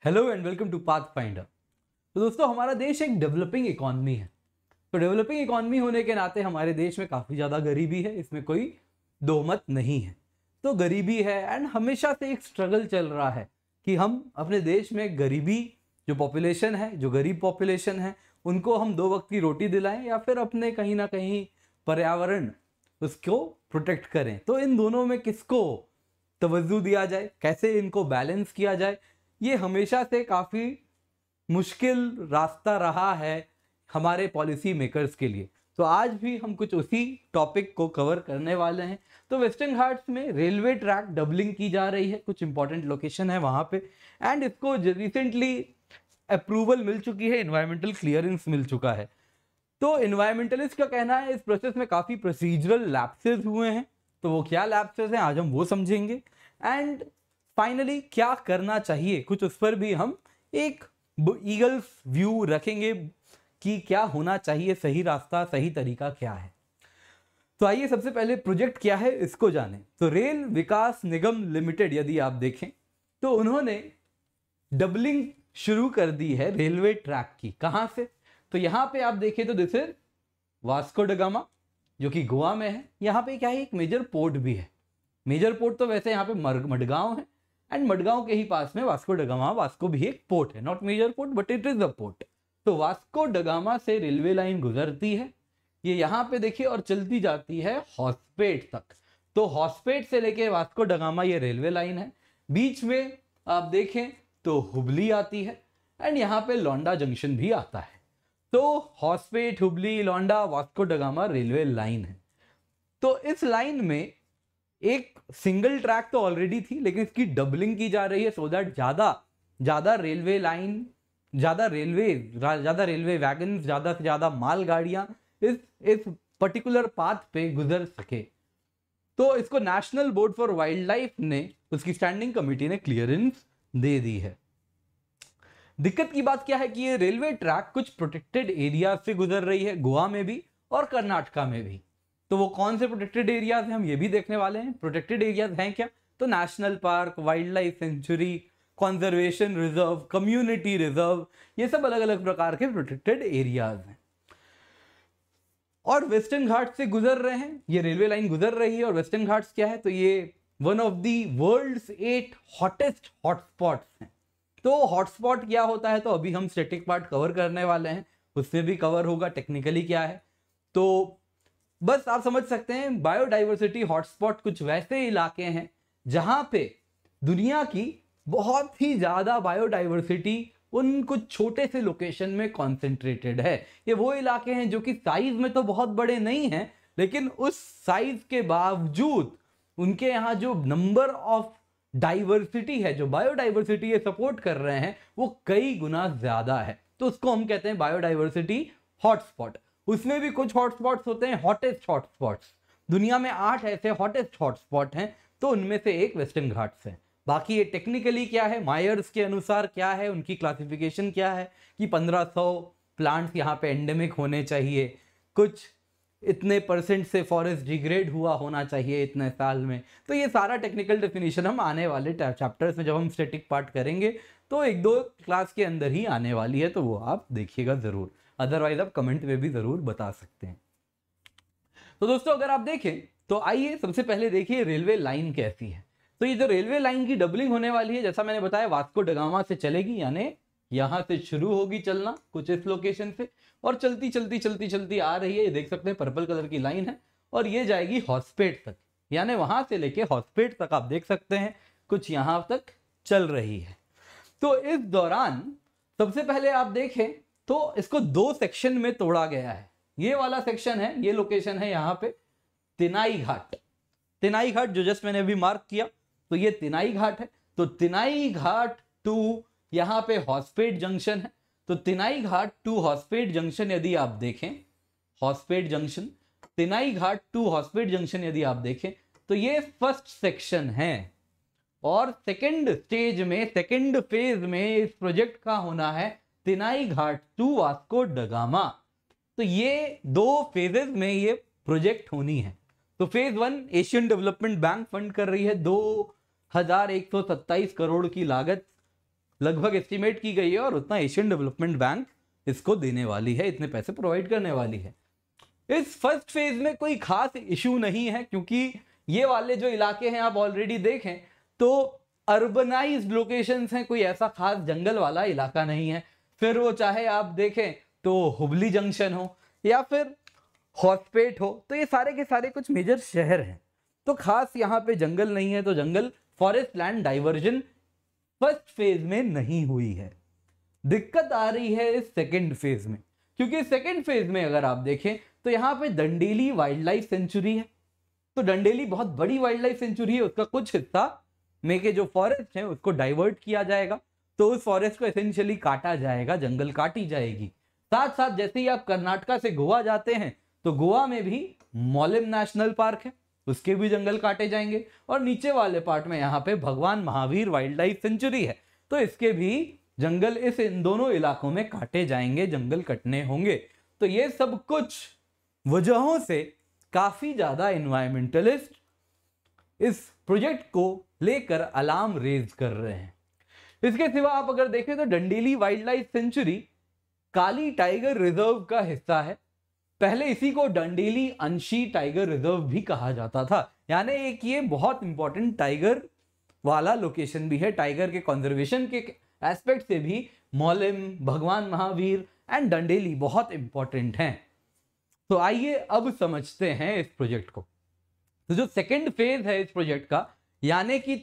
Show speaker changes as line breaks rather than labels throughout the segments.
Hello and welcome to Path Finder. तो दोस्तों, हमारा देश एक डेवलपिंग इकॉनमी है। तो डेवलपिंग इकॉनमी होने के नाते हमारे देश में काफ़ी ज़्यादा गरीबी है, इसमें कोई दो मत नहीं है। तो गरीबी है एंड हमेशा से एक स्ट्रगल चल रहा है कि हम अपने देश में गरीबी जो पॉपुलेशन है, जो गरीब पॉपुलेशन है, उनको हम दो वक्त की रोटी दिलाएं या फिर अपने कहीं ना कहीं पर्यावरण उसको प्रोटेक्ट करें। तो इन दोनों में किसको तवज्जो दिया जाए, कैसे इनको बैलेंस किया जाए, ये हमेशा से काफ़ी मुश्किल रास्ता रहा है हमारे पॉलिसी मेकर्स के लिए। तो आज भी हम कुछ उसी टॉपिक को कवर करने वाले हैं। तो वेस्टर्न घाट्स में रेलवे ट्रैक डबलिंग की जा रही है, कुछ इंपॉर्टेंट लोकेशन है वहाँ पे, एंड इसको रिसेंटली अप्रूवल मिल चुकी है, इन्वायरमेंटल क्लियरेंस मिल चुका है। तो इन्वायरमेंटलिस्ट का कहना है इस प्रोसेस में काफ़ी प्रोसीजरल लैप्सेस हुए हैं। तो वो क्या लैप्सेस हैं, आज हम वो समझेंगे। एंड फाइनली क्या करना चाहिए, कुछ उस पर भी हम एक ईगल्स व्यू रखेंगे कि क्या होना चाहिए, सही रास्ता, सही तरीका क्या है। तो आइए सबसे पहले प्रोजेक्ट क्या है इसको जाने। तो रेल विकास निगम लिमिटेड यदि आप देखें तो उन्होंने डबलिंग शुरू कर दी है रेलवे ट्रैक की। कहां से? तो यहां पे आप देखें तो this is Vasco da gamma, जो कि गोवा में है। यहाँ पे क्या है, एक मेजर पोर्ट भी है। मेजर पोर्ट तो वैसे यहाँ पे मडगांव है, एंड मडगांव के ही पास में वास्को ड गामा, वास्को भी एक पोर्ट है, not major port but it is a port. तो वास्को ड गामा से रेलवे लाइन गुजरती है, ये यहाँ पे देखिए, और चलती जाती है हॉस्पेट तक। तो हॉस्पेट से लेके वास्को ड गामा ये रेलवे लाइन है। बीच में आप देखें तो हुबली आती है, एंड यहाँ पे लौंडा जंक्शन भी आता है। तो हॉस्पेट, हुबली, लौंडा, Vasco da gamma railway line है। तो इस लाइन में एक सिंगल ट्रैक तो ऑलरेडी थी, लेकिन इसकी डबलिंग की जा रही है सो दैट ज्यादा रेलवे लाइन, ज्यादा रेलवे वैगन, ज्यादा से ज्यादा मालगाड़ियां इस पर्टिकुलर पाथ पे गुजर सके। तो इसको national board for wild life ने, उसकी स्टैंडिंग कमेटी ने क्लियरेंस दे दी है। दिक्कत की बात क्या है कि ये रेलवे ट्रैक कुछ प्रोटेक्टेड एरिया से गुजर रही है, गोवा में भी और कर्नाटका में भी। तो वो कौन से प्रोटेक्टेड एरियाज हैं हम ये भी देखने वाले हैं। प्रोटेक्टेड एरियाज हैं क्या? तो national park, wild life sanctuary, conservation reserve, community reserve, ये सब अलग अलग प्रकार के प्रोटेक्टेड एरियाज हैं। और वेस्टर्न घाट से गुजर रहे हैं, ये रेलवे लाइन गुजर रही है। और वेस्टर्न घाट्स क्या है? तो ये one of the world's 8 hottest hotspots हैं। तो हॉटस्पॉट क्या होता है, तो अभी हम स्टैटिक पार्ट कवर करने वाले हैं, उसमें भी कवर होगा टेक्निकली क्या है। तो बस आप समझ सकते हैं, बायोडाइवर्सिटी हॉटस्पॉट कुछ वैसे इलाके हैं जहां पे दुनिया की बहुत ही ज्यादा बायोडाइवर्सिटी उन कुछ छोटे से लोकेशन में कॉन्सेंट्रेटेड है। ये वो इलाके हैं जो कि साइज में तो बहुत बड़े नहीं हैं, लेकिन उस साइज के बावजूद उनके यहाँ जो नंबर ऑफ डाइवर्सिटी है, जो बायोडाइवर्सिटी ये सपोर्ट कर रहे हैं, वो कई गुना ज्यादा है। तो उसको हम कहते हैं बायोडाइवर्सिटी हॉटस्पॉट। उसमें भी कुछ हॉटस्पॉट्स होते हैं हॉटेस्ट हॉटस्पॉट्स। दुनिया में 8 ऐसे हॉटेस्ट हॉटस्पॉट हैं, तो उनमें से एक वेस्टर्न घाट्स है। बाकी ये टेक्निकली क्या है, मायर्स के अनुसार क्या है, उनकी क्लासिफिकेशन क्या है कि 1500 प्लांट्स यहाँ पे एंडेमिक होने चाहिए, कुछ इतने परसेंट से फॉरेस्ट डिग्रेड हुआ होना चाहिए इतने साल में। तो ये सारा टेक्निकल डेफिनेशन हम आने वाले चैप्टर्स में, जब हम स्टैटिक पार्ट करेंगे, तो 1-2 क्लास के अंदर ही आने वाली है, तो वो आप देखिएगा जरूर। अदरवाइज आप कमेंट में भी जरूर बता सकते हैं। तो दोस्तों, अगर आप देखें तो आइए सबसे पहले देखिए रेलवे लाइन कैसी है। तो ये जो रेलवे लाइन की डबलिंग होने वाली है, जैसा मैंने बताया, वास्को ड गामा से चलेगी, यानी यहां से शुरू होगी चलना कुछ इस लोकेशन से, और चलती चलती चलती चलती आ रही है। ये देख सकते हैं पर्पल कलर की लाइन है, और ये जाएगी हॉस्पेट तक, यानी वहां से लेके हॉस्पेट तक आप देख सकते हैं कुछ यहां तक चल रही है। तो इस दौरान सबसे पहले आप देखें तो इसको 2 सेक्शन में तोड़ा गया है। ये वाला सेक्शन है, ये लोकेशन है यहाँ पे तिनाई घाट। तिनाई घाट जो जस्ट मैंने अभी मार्क किया, तो ये तिनाई घाट है। तो तिनाई घाट टू यहाँ पे हॉस्पेट जंक्शन है। तो तिनाई घाट टू हॉस्पेट जंक्शन यदि आप देखें, Hospet junction, Tinai Ghat to Hospet junction यदि आप देखें, तो ये फर्स्ट सेक्शन है। और सेकेंड स्टेज में, सेकेंड फेज में इस प्रोजेक्ट का होना है तिनाई घाट टू वास्को ड गामा। तो ये 2 फेजेस में ये प्रोजेक्ट होनी है। तो phase 1 Asian development bank fund कर रही है, 2127 करोड़ की लागत लगभग एस्टिमेट की गई है और उतना एशियन डेवलपमेंट बैंक इसको देने वाली है, इतने पैसे प्रोवाइड करने वाली है। इस फर्स्ट फेज में कोई खास इशू नहीं है, क्योंकि ये वाले जो इलाके हैं आप ऑलरेडी देखें तो अर्बनाइज्ड लोकेशंस हैं, कोई ऐसा खास जंगल वाला इलाका नहीं है। फिर वो चाहे आप देखें तो हुबली जंक्शन हो या फिर हॉस्पेट हो, तो ये सारे के सारे कुछ मेजर शहर हैं, तो खास यहाँ पे जंगल नहीं है। तो जंगल forest land diversion first phase में नहीं हुई है। दिक्कत आ रही है इस सेकेंड फेज में, क्योंकि सेकेंड फेज में अगर आप देखें तो यहाँ पे डंडेली वाइल्ड लाइफ सेंचुरी है। तो डंडेली बहुत बड़ी वाइल्ड लाइफ सेंचुरी है, उसका कुछ हिस्सा में के जो फॉरेस्ट है उसको डाइवर्ट किया जाएगा, तो उस फॉरेस्ट को एसेंशियली काटा जाएगा, जंगल काटी जाएगी। साथ साथ जैसे ही आप कर्नाटका से गोवा जाते हैं तो गोवा में भी मॉलिम नेशनल पार्क है, उसके भी जंगल काटे जाएंगे। और नीचे वाले पार्ट में यहाँ पे भगवान महावीर वाइल्ड लाइफ सेंचुरी है, तो इसके भी जंगल इन दोनों इलाकों में काटे जाएंगे, जंगल कटने होंगे। तो ये सब कुछ वजहों से काफी ज्यादा एनवायरमेंटलिस्ट इस प्रोजेक्ट को लेकर अलार्म रेज कर रहे हैं। इसके सिवा आप अगर देखें तो डंडेली वाइल्ड लाइफ सेंचुरी काली टाइगर रिजर्व का हिस्सा है। पहले इसी को डंडेली अंशी टाइगर रिजर्व भी कहा जाता था, यानी एक ये बहुत इंपॉर्टेंट टाइगर वाला लोकेशन भी है। टाइगर के कंजर्वेशन के एस्पेक्ट से भी मॉलिम, भगवान महावीर एंड डंडेली बहुत इंपॉर्टेंट हैं। तो आइए अब समझते हैं इस प्रोजेक्ट को। तो जो सेकेंड फेज है इस प्रोजेक्ट का, यानी कि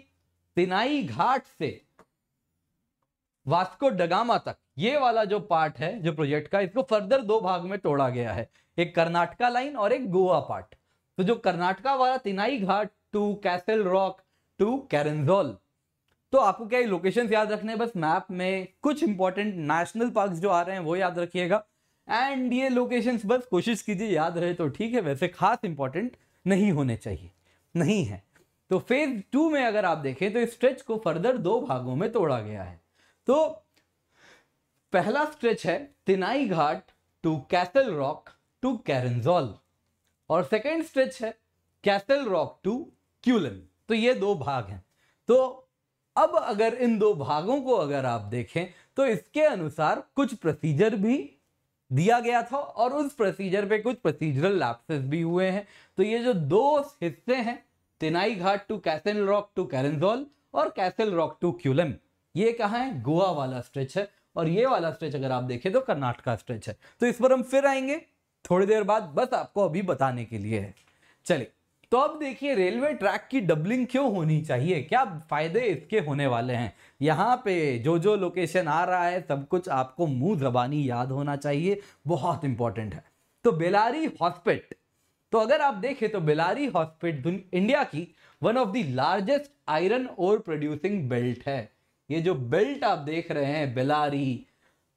तिनाई घाट से वास्को डगामा तक, ये वाला जो पार्ट है जो प्रोजेक्ट का, इसको फर्दर दो भाग में तोड़ा गया है, एक कर्नाटका लाइन और एक गोवा पार्ट। तो जो कर्नाटका वाला तिनाई Ghat to castle rock to कैरेंजोल, तो आपको क्या लोकेशंस याद रखने हैं, बस मैप में कुछ इंपॉर्टेंट नेशनल पार्क्स जो आ रहे हैं वो याद रखिएगा। एंड ये लोकेशंस बस कोशिश कीजिए याद रहे तो ठीक है, वैसे खास इंपॉर्टेंट नहीं होने चाहिए, नहीं है। तो फेज 2 में अगर आप देखें तो इस स्ट्रेच को फर्दर दो भागों में तोड़ा गया है। तो पहला स्ट्रेच है Tinai Ghat to castle rock to कैरेंजोल और सेकेंड स्ट्रेच है कैसल रॉक टू क्यूलन। तो ये दो भाग हैं। तो अब अगर इन दो भागों को अगर आप देखें तो इसके अनुसार कुछ प्रोसीजर भी दिया गया था और उस प्रोसीजर पे कुछ प्रोसीजरल लैप्सेस भी हुए हैं। तो ये जो दो हिस्से हैं, तिनाई Ghat to castle rock to कैरेंजोल और कैसल रॉक टू क्यूलम, ये कहाँ है, गोवा वाला स्ट्रेच है। और ये वाला स्ट्रेच अगर आप देखें तो कर्नाटका स्ट्रेच है। तो इस पर हम फिर आएंगे थोड़ी देर बाद, बस आपको अभी बताने के लिए है। चलिए, तो अब देखिए रेलवे ट्रैक की डबलिंग क्यों होनी चाहिए, क्या फायदे इसके होने वाले हैं। यहाँ पे जो जो लोकेशन आ रहा है सब कुछ आपको मुंह जबानी याद होना चाहिए, बहुत इंपॉर्टेंट है। तो बेलारी हॉस्पिट, तो अगर आप देखें तो बेलारी हॉस्पिट इंडिया की one of the largest iron ore producing belt है। ये जो बेल्ट आप देख रहे हैं, बेलारी,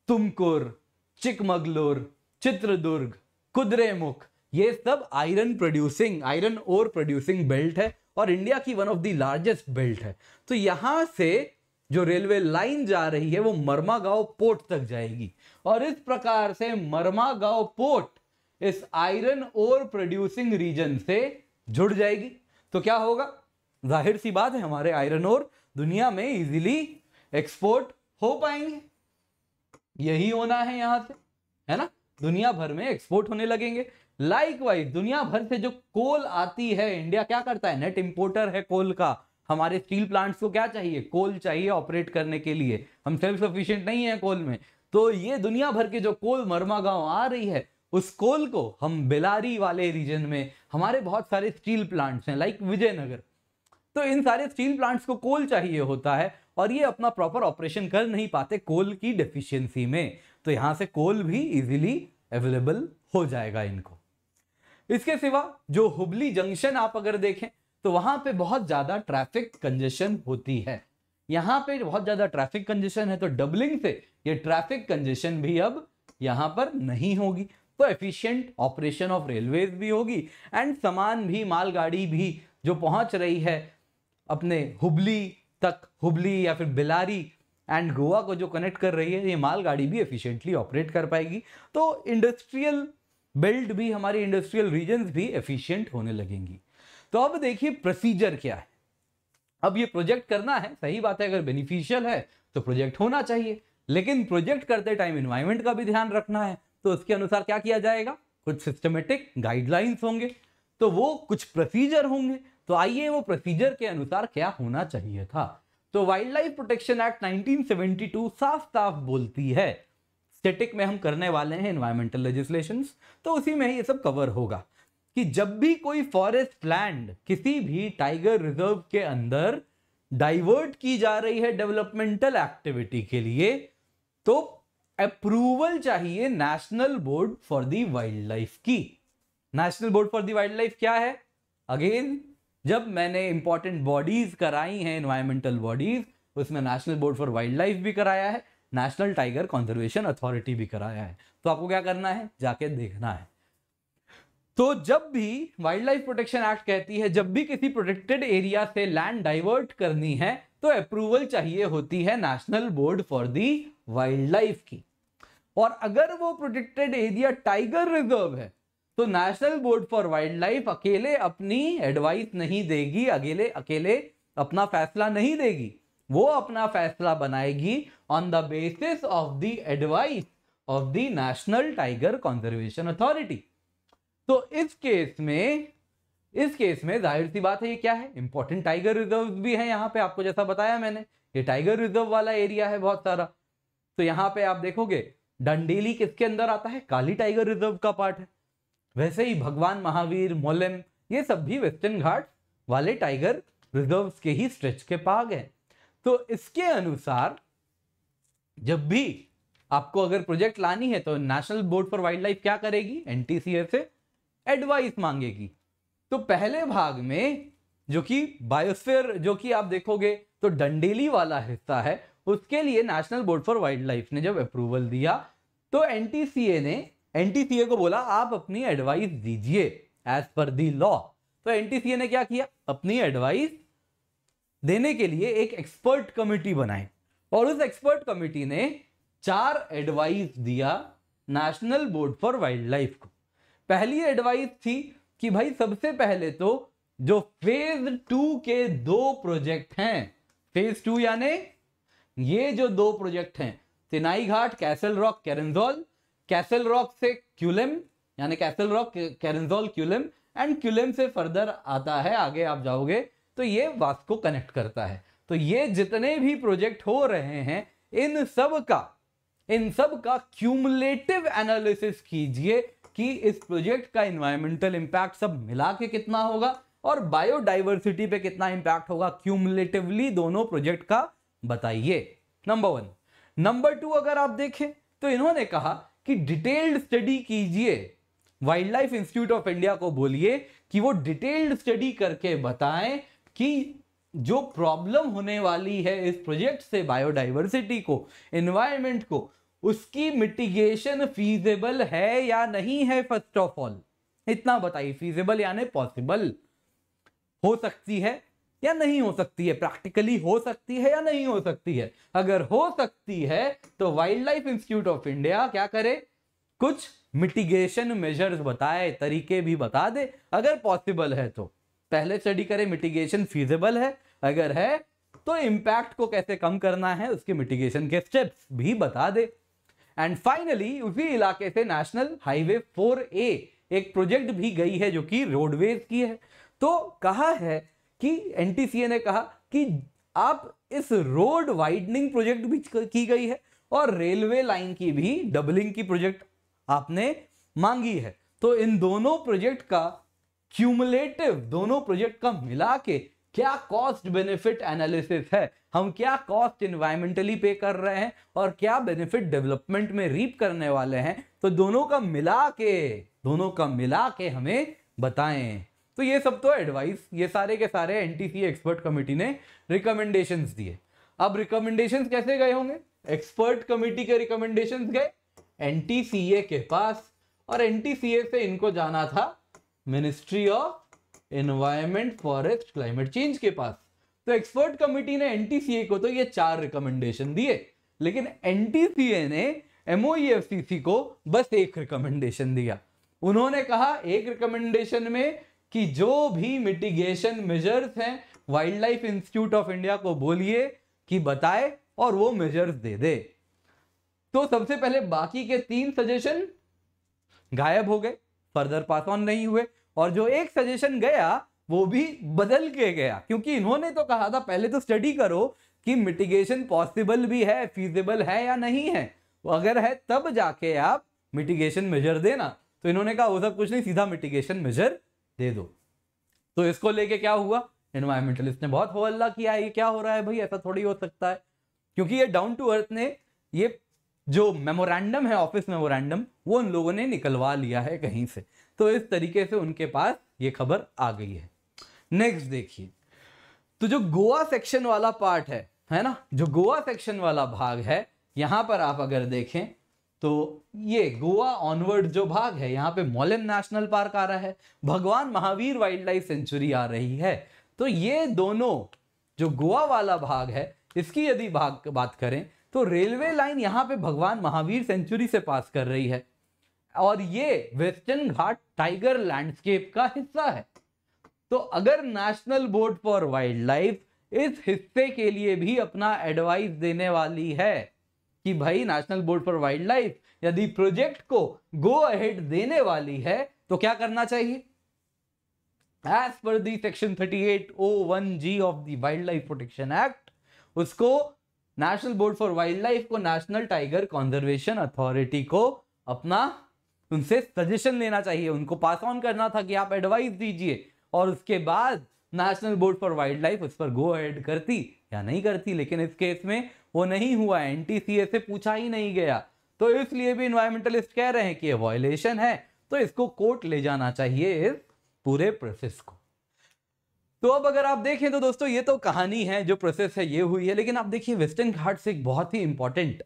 तुमकुर, चिकमगलुर, चित्रदुर्ग, कुद्रेमुख, ये सब आयरन ओर प्रोड्यूसिंग बेल्ट है और इंडिया की one of the largest belt है। तो यहां से जो रेलवे लाइन जा रही है वो मरमागांव पोर्ट तक जाएगी और इस प्रकार से मरमागांव पोर्ट इस आयरन ओर प्रोड्यूसिंग रीजन से जुड़ जाएगी। तो क्या होगा, जाहिर सी बात है हमारे आयरन ओर दुनिया में इजीली एक्सपोर्ट हो पाएंगे। यही होना है यहां से, है ना, दुनिया भर में एक्सपोर्ट होने लगेंगे। लाइकवाइज दुनिया भर से जो कोल आती है, इंडिया क्या करता है, नेट इंपोर्टर है कोल का। हमारे स्टील प्लांट्स को क्या चाहिए, कोल चाहिए ऑपरेट करने के लिए, हम सेल्फ सफिशिएंट नहीं है कोल में। तो ये दुनिया भर के जो कोल मरमागांव आ रही है, उस कोल को हम बेलारी वाले रीजन में, हमारे बहुत सारे स्टील प्लांट्स हैं लाइक विजयनगर, तो इन सारे स्टील प्लांट्स को कोल चाहिए होता है और ये अपना प्रॉपर ऑपरेशन कर नहीं पाते कोल की डेफिशिएंसी में। तो यहां से कोल भी इजीली अवेलेबल हो जाएगा इनको। इसके सिवा जो हुबली जंक्शन आप अगर देखें तो वहां पे बहुत ज्यादा ट्रैफिक कंजेशन होती है। यहां पे बहुत ज्यादा ट्रैफिक कंजेशन है, तो डबलिंग से ये ट्रैफिक कंजेशन भी अब यहां पर नहीं होगी। तो एफिशिएंट ऑपरेशन ऑफ रेलवेज भी होगी एंड सामान भी, मालगाड़ी भी जो पहुंच रही है अपने हुबली तक, हुबली या फिर बेलारी एंड गोवा को जो कनेक्ट कर रही है, ये मालगाड़ी भी एफिशिएंटली ऑपरेट कर पाएगी। तो इंडस्ट्रियल बेल्ट भी, हमारी इंडस्ट्रियल रीजन्स भी एफिशिएंट होने लगेंगी। तो अब देखिए प्रोसीजर क्या है। अब ये प्रोजेक्ट करना है, सही बात है, अगर बेनिफिशियल है तो प्रोजेक्ट होना चाहिए, लेकिन प्रोजेक्ट करते टाइम एनवायरनमेंट का भी ध्यान रखना है, तो उसके अनुसार क्या किया जाएगा, कुछ सिस्टमेटिक गाइडलाइंस होंगे, तो वो कुछ प्रोसीजर होंगे। तो आइए वो प्रोसीजर के अनुसार क्या होना चाहिए था। तो वाइल्ड लाइफ प्रोटेक्शन एक्ट 1972 साफ साफ बोलती है, स्टैटिक में हम करने वाले हैं एनवायरमेंटल लेजिस्लेशंस, तो उसी में ही ये सब कवर होगा कि जब भी कोई फॉरेस्ट लैंड किसी भी टाइगर रिजर्व के अंदर डाइवर्ट की जा रही है डेवलपमेंटल एक्टिविटी के लिए, तो अप्रूवल चाहिए national board for the wildlife की। National board for the wildlife क्या है? अगेन जब मैंने इंपॉर्टेंट बॉडीज कराई हैं, एनवायरमेंटल बॉडीज, उसमें national board for wildlife भी कराया है, नेशनल टाइगर कंजर्वेशन अथॉरिटी भी कराया है। तो आपको क्या करना है, जाके देखना है। तो जब भी वाइल्ड लाइफ प्रोटेक्शन एक्ट कहती है जब भी किसी प्रोटेक्टेड एरिया से लैंड डाइवर्ट करनी है तो अप्रूवल चाहिए होती है national board for the wild life की। और अगर वो प्रोटेक्टेड एरिया टाइगर रिजर्व है तो national board for wild life अकेले अपनी एडवाइस नहीं देगी, अकेले अपना फैसला नहीं देगी, वो अपना फैसला बनाएगी on the basis of the advice of the national tiger conservation authority. तो इस केस में जाहिर सी बात है, ये क्या है, इंपॉर्टेंट टाइगर रिजर्व भी है यहाँ पे, आपको जैसा बताया मैंने, ये टाइगर रिजर्व वाला एरिया है बहुत सारा। तो यहाँ पे आप देखोगे डंडेली किसके अंदर आता है, काली टाइगर रिजर्व का पार्ट है। वैसे ही भगवान महावीर, मोलेम, ये सब भी वेस्टर्न घाट वाले टाइगर रिजर्व के ही स्ट्रेच के पाग हैं। तो इसके अनुसार जब भी आपको अगर प्रोजेक्ट लानी है तो national board for wildlife क्या करेगी, एनटीसीए से एडवाइस मांगेगी। तो पहले भाग में जो कि बायोस्फीयर, जो कि आप देखोगे तो डंडेली वाला हिस्सा है, उसके लिए national board for wild life ने जब अप्रूवल दिया तो एनटीसीए को बोला आप अपनी एडवाइस दीजिए एज पर दी लॉ। तो एनटीसीए ने क्या किया, अपनी एडवाइस देने के लिए एक एक्सपर्ट कमिटी बनाई और उस एक्सपर्ट कमिटी ने 4 एडवाइस दिया national board for wildlife को। पहली एडवाइस थी कि भाई सबसे पहले तो जो फेज 2 के 2 प्रोजेक्ट हैं, फेज 2 यानी ये जो 2 प्रोजेक्ट हैं, तिनाई घाट, कैसल रॉक, कैरेंजोल, कैसल रॉक से क्यूलेम, यानी कैसल रॉक, कैरेंजोल, क्यूलेम, एंड क्यूलेम से फर्दर आता है, आगे आप जाओगे तो ये वास्को को कनेक्ट करता है। तो ये जितने भी प्रोजेक्ट हो रहे हैं इन सब का क्यूमुलेटिव एनालिसिस कीजिए कि इस प्रोजेक्ट का एनवायरमेंटल इंपैक्ट सब मिला के कितना होगा और बायोडाइवर्सिटी पे कितना इंपैक्ट होगा, क्यूमुलेटिवली दोनों प्रोजेक्ट का बताइए। नंबर 1। नंबर 2 अगर आप देखें तो इन्होंने कहा कि डिटेल्ड स्टडी कीजिए, wild life institute of India को बोलिए कि वो डिटेल्ड स्टडी करके बताएं कि जो प्रॉब्लम होने वाली है इस प्रोजेक्ट से बायोडाइवर्सिटी को, एनवायरनमेंट को, उसकी मिटिगेशन फीजिबल है या नहीं है। फर्स्ट ऑफ ऑल इतना बताइए, फीजिबल यानी पॉसिबल, हो सकती है या नहीं हो सकती है, प्रैक्टिकली हो सकती है या नहीं हो सकती है। अगर हो सकती है तो wild life institute of India क्या करे, कुछ मिटिगेशन मेजर्स बताए, तरीके भी बता दे। अगर पॉसिबल है तो पहले स्टडी करे मिटिगेशन फीजिबल है, अगर है तो इंपैक्ट को कैसे कम करना है, उसके मिटिगेशन के स्टेप्स भी बता दे। एंड फाइनली उसी इलाके से नेशनल हाईवे 4A एक प्रोजेक्ट भी गई है जो कि रोडवेज की है। तो कहा है कि एनटीसीए ने कहा कि आप इस रोड वाइडनिंग प्रोजेक्ट भी की गई है और रेलवे लाइन की भी डबलिंग की प्रोजेक्ट आपने मांगी है। तो इन दोनों प्रोजेक्ट का क्यूमुलेटिव, दोनों प्रोजेक्ट का मिला के क्या कॉस्ट बेनिफिट एनालिसिस है, हम क्या कॉस्ट एनवायरमेंटली पे कर रहे हैं और क्या बेनिफिट डेवलपमेंट में रीप करने वाले हैं, तो दोनों का मिला के हमें बताएं। तो ये सब तो एडवाइस, ये सारे के सारे एनटीसीए एक्सपर्ट कमेटी ने रिकमेंडेशंस दिए। अब रिकमेंडेशंस कैसे गए होंगे, एक्सपर्ट कमेटी के रिकमेंडेशंस गए एनटीसीए के पास और एनटीसीए से इनको जाना था ministry of environment, forest, climate change के पास। तो एक्सपर्ट कमेटी ने एनटीसीए को तो ये 4 रिकमेंडेशन दिए, लेकिन एनटीसीए ने एमओईएफसीसी को बस एक रिकमेंडेशन दिया। उन्होंने कहा एक रिकमेंडेशन में कि जो भी मिटिगेशन मेजर्स हैं wild life institute of India को बोलिए कि बताए और वो मेजर्स दे दे। तो सबसे पहले बाकी के 3 सजेशन गायब हो गए, फर्दर पास ऑन नहीं हुए, और जो एक सजेशन गया वो भी बदल के गया, क्योंकि इन्होंने तो कहा था पहले तो स्टडी करो कि मिटिगेशन पॉसिबल भी है, फीजिबल है या नहीं है, अगर है तब जाके आप मिटिगेशन मेजर देना। तो इन्होंने कहा वो सब कुछ नहीं, सीधा मिटिगेशन मेजर दे दो। तो इसको लेके क्या हुआ, एनवायरमेंटलिस्ट ने बहुत हो हल्ला किया, ये क्या हो रहा है भाई, ऐसा थोड़ी हो सकता है। क्योंकि ये डाउन टू अर्थ ने ये जो मेमोरेंडम है, ऑफिस मेमोरेंडम, वो उन लोगों ने निकलवा लिया है कहीं से। तो इस तरीके से उनके पास ये खबर आ गई है। नेक्स्ट देखिए, तो जो गोवा सेक्शन वाला पार्ट है ना, जो गोवा सेक्शन वाला भाग है, यहां पर आप अगर देखें तो ये गोवा ऑनवर्ड जो भाग है, यहाँ पे मोलेम नेशनल पार्क आ रहा है, भगवान महावीर वाइल्ड लाइफ सेंचुरी आ रही है। तो ये दोनों जो गोवा वाला भाग है, इसकी यदि बात करें तो रेलवे लाइन यहाँ पे भगवान महावीर सेंचुरी से पास कर रही है, और ये वेस्टर्न घाट टाइगर लैंडस्केप का हिस्सा है। तो अगर national board for wild life इस हिस्से के लिए भी अपना एडवाइस देने वाली है कि भाई national board for wild life यदि प्रोजेक्ट को गो अहेड देने वाली है तो क्या करना चाहिए, as per the section 38(01)(g) of the wildlife protection act, उसको national board for wildlife को नेशनल टाइगर कंजर्वेशन अथॉरिटी को अपना उनसे सजेशन लेना चाहिए, उनको पास ऑन करना था कि आप एडवाइस दीजिए, और उसके बाद national board for wild life उस पर गो अहेड करती या नहीं करती। लेकिन इस केस में वो नहीं हुआ, एनटीसीए से पूछा ही नहीं गया। तो इसलिए भी इन्वायरमेंटलिस्ट कह रहे हैं कि ये वायलेशन है, तो इसको कोर्ट ले जाना चाहिए इस पूरे प्रोसेस को। तो अब अगर आप देखें तो दोस्तों ये तो कहानी है, जो प्रोसेस है ये हुई है, लेकिन आप देखिए वेस्टर्न घाट्स एक बहुत ही इंपॉर्टेंट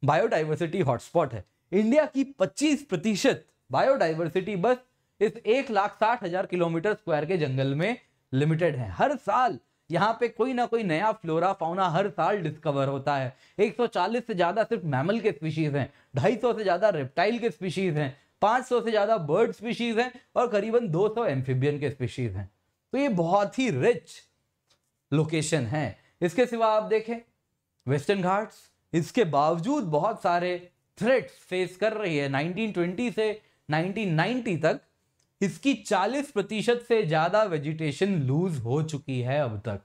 बायोडाइवर्सिटी हॉटस्पॉट है। इंडिया की 25% बायोडाइवर्सिटी बस इस 1,60,000 किलोमीटर स्क्वायर के जंगल में लिमिटेड है। हर साल यहाँ पे कोई ना कोई नया फ्लोरा फाउना हर साल डिस्कवर होता है। 140 से ज्यादा सिर्फ मैमल के स्पीशीज हैं, 250 से ज्यादा रेप्टाइल के स्पीशीज हैं, 500 से ज्यादा बर्ड स्पीशीज हैं, और करीबन 200 एम्फीबियन के स्पीशीज हैं। तो ये बहुत ही रिच लोकेशन है। इसके सिवा आप देखें वेस्टर्न घाट्स इसके बावजूद बहुत सारे थ्रेट्स फेस कर रही है। 1920 से 1990 तक इसकी 40% से ज्यादा वेजिटेशन लूज हो चुकी है अब तक।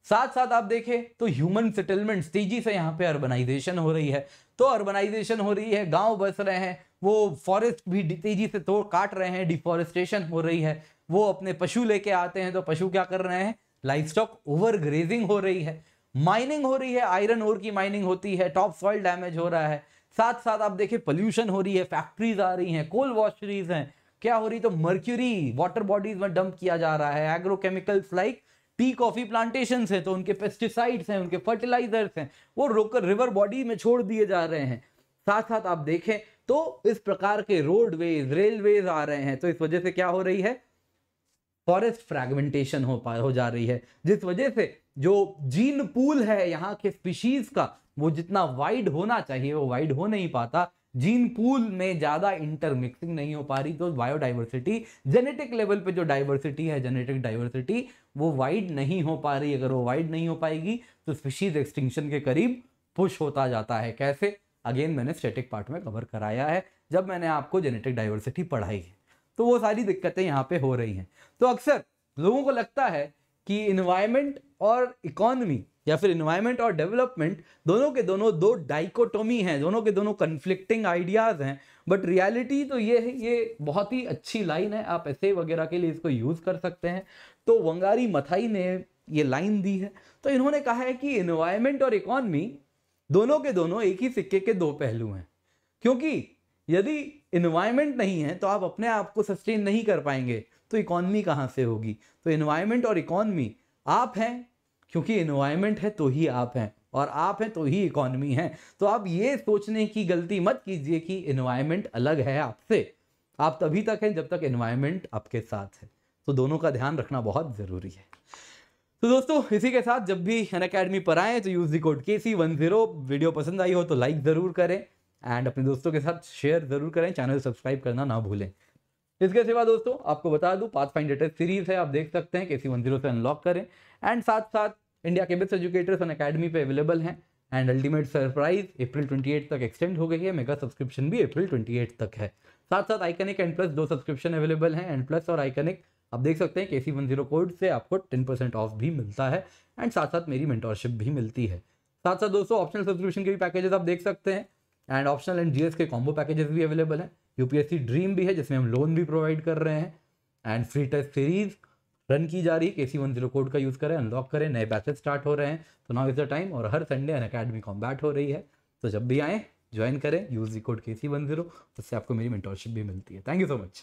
साथ साथ आप देखें तो ह्यूमन सेटलमेंट्स, तेजी से यहाँ पे अर्बनाइजेशन हो रही है। तो अर्बनाइजेशन हो रही है, गांव बस रहे हैं, वो फॉरेस्ट भी तेजी से तोड़ काट रहे हैं, डिफॉरेस्टेशन हो रही है। वो अपने पशु लेके आते हैं, तो पशु क्या कर रहे हैं, लाइफ स्टॉक ओवर ग्रेजिंग हो रही है, माइनिंग हो रही है, आयरन ओर की माइनिंग होती है, टॉप सॉइल डैमेज हो रहा है। साथ साथ आप देखिए पोल्यूशन हो रही है, फैक्ट्रीज आ रही हैं, कोल वॉशरीज हैं, क्या हो रही, तो मर्क्यूरी वाटर बॉडीज में डंप किया जा रहा है, agrochemicals like tea coffee plantation है तो उनके पेस्टिसाइड्स हैं, उनके फर्टिलाइजर्स हैं, वो रोकर रिवर बॉडी में छोड़ दिए जा रहे हैं। साथ साथ आप देखें तो इस प्रकार के रोडवेज, रेलवेज आ रहे हैं। तो इस वजह से क्या हो रही है, फॉरेस्ट फ्रैगमेंटेशन हो जा रही है, जिस वजह से जो जीन पूल है यहाँ के स्पीशीज का, वो जितना वाइड होना चाहिए वो वाइड हो नहीं पाता। जीन पूल में ज्यादा इंटरमिक्सिंग नहीं हो पा रही, तो बायोडाइवर्सिटी, जेनेटिक लेवल पे जो डाइवर्सिटी है, जेनेटिक डाइवर्सिटी, वो वाइड नहीं हो पा रही। अगर वो वाइड नहीं हो पाएगी तो स्पीशीज एक्सटिंक्शन के करीब पुश होता जाता है। कैसे, अगेन मैंने स्टैटिक पार्ट में कवर कराया है जब मैंने आपको जेनेटिक डाइवर्सिटी पढ़ाई है। तो वो सारी दिक्कतें यहाँ पे हो रही हैं। तो अक्सर लोगों को लगता है कि इन्वायरमेंट और इकोनॉमी या फिर इन्वायरमेंट और डेवलपमेंट दोनों के दोनों दो डाइकोटोमी हैं, दोनों के दोनों कन्फ्लिक्टिंग आइडियाज हैं। बट रियलिटी तो ये है, ये बहुत ही अच्छी लाइन है, आप ऐसे वगैरह के लिए इसको यूज कर सकते हैं। तो वंगारी मथाई ने ये लाइन दी है। तो इन्होंने कहा है कि इन्वायरमेंट और इकोनॉमी दोनों के दोनों एक ही सिक्के के दो पहलू हैं, क्योंकि यदि इन्वायरमेंट नहीं है तो आप अपने आप को सस्टेन नहीं कर पाएंगे, तो इकोनॉमी कहाँ से होगी। तो इन्वायरमेंट और इकोनॉमी आप हैं, क्योंकि इन्वायरमेंट है तो ही आप हैं, और आप हैं तो ही इकोनॉमी है। तो आप ये सोचने की गलती मत कीजिए कि इन्वायरमेंट अलग है आपसे। आप तभी तक हैं जब तक इन्वायरमेंट आपके साथ है। तो दोनों का ध्यान रखना बहुत जरूरी है। तो दोस्तों इसी के साथ जब भी अनअकैडमी पर आए तो use the code KC10। Video पसंद आई हो तो लाइक जरूर करें एंड अपने दोस्तों के साथ शेयर जरूर करें, चैनल सब्सक्राइब करना ना भूलें। इसके सिवा दोस्तों आपको बता दूं, पाथफाइंडर टेस्ट सीरीज है, आप देख सकते हैं, KC10 से अनलॉक करें। एंड साथ साथ इंडिया के बेस्ट एजुकेटर्स अनअकैडमी पे अवेलेबल हैं। एंड अल्टीमेट सरप्राइज अप्रैल 28 तक एक्सटेंड हो गई है, मेगा सब्सक्रिप्शन भी अप्रैल 28 तक है। साथ साथ iconic and plus 2 subscription available हैं, एंड प्लस और आइकनिक आप देख सकते हैं KC10 कोड से आपको 10% ऑफ भी मिलता है, एंड साथ साथ मेरी मेंटोरशिप भी मिलती है। साथ साथ दोस्तों ऑप्शनल सब्सक्रिप्शन के भी पैकेजेस आप देख सकते हैं, एंड ऑप्शनल एंड GS के कॉम्बो पैकेजेस भी अवेलेबल हैं। UPSC ड्रीम भी है जिसमें हम लोन भी प्रोवाइड कर रहे हैं, and free test series run की जा रही है। KC10 कोड का यूज़ करें, अनलॉक करें, नए बैचेस स्टार्ट हो रहे हैं, तो नाउ इज द टाइम। और हर संडे अनअकैडमी कॉम्बैट हो रही है, तो जब भी आएँ ज्वाइन करें, यूज़ द कोड KC10, उससे आपको मेरी मेंटोरशिप भी मिलती है। Thank you so much.